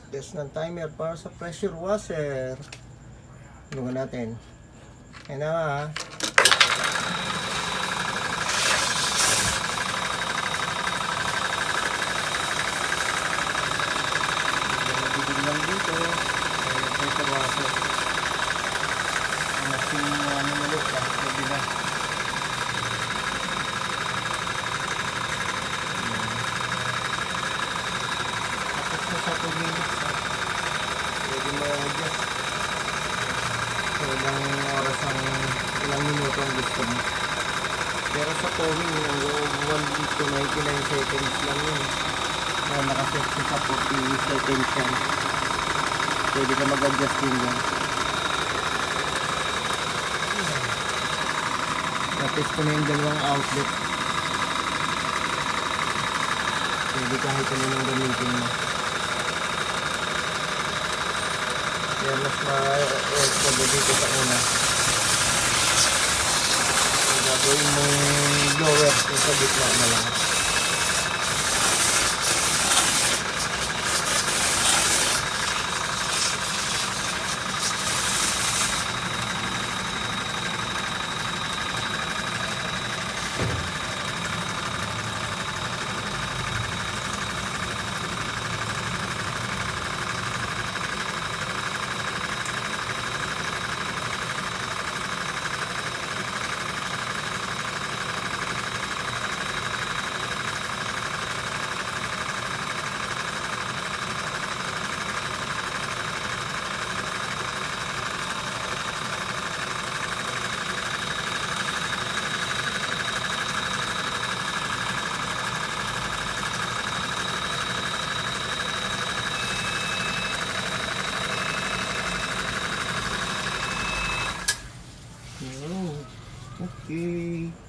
Test ng timer para sa pressure washer. Lugan natin. Ayan na ha. Nabibig lang dito. Pressure washer. Nasin mo ano ulit. Sabi na. Tapos na sa 2 minutes. Pwede mo adjust. So, ilang oras ang ilang minuto ang gusto mo. Pero sa towing, ang 1 to 99 seconds lang yun. Na nakaset sa 40 seconds yan. Pwede ka mag-adjust din yan. Natest ko na yung dalawang outlet. Pwede kahit ano nang gamitin mo. Kaya mas ma-order dito sa una. Ang gagawin mong blower sa gitna na lang. Oh, okay.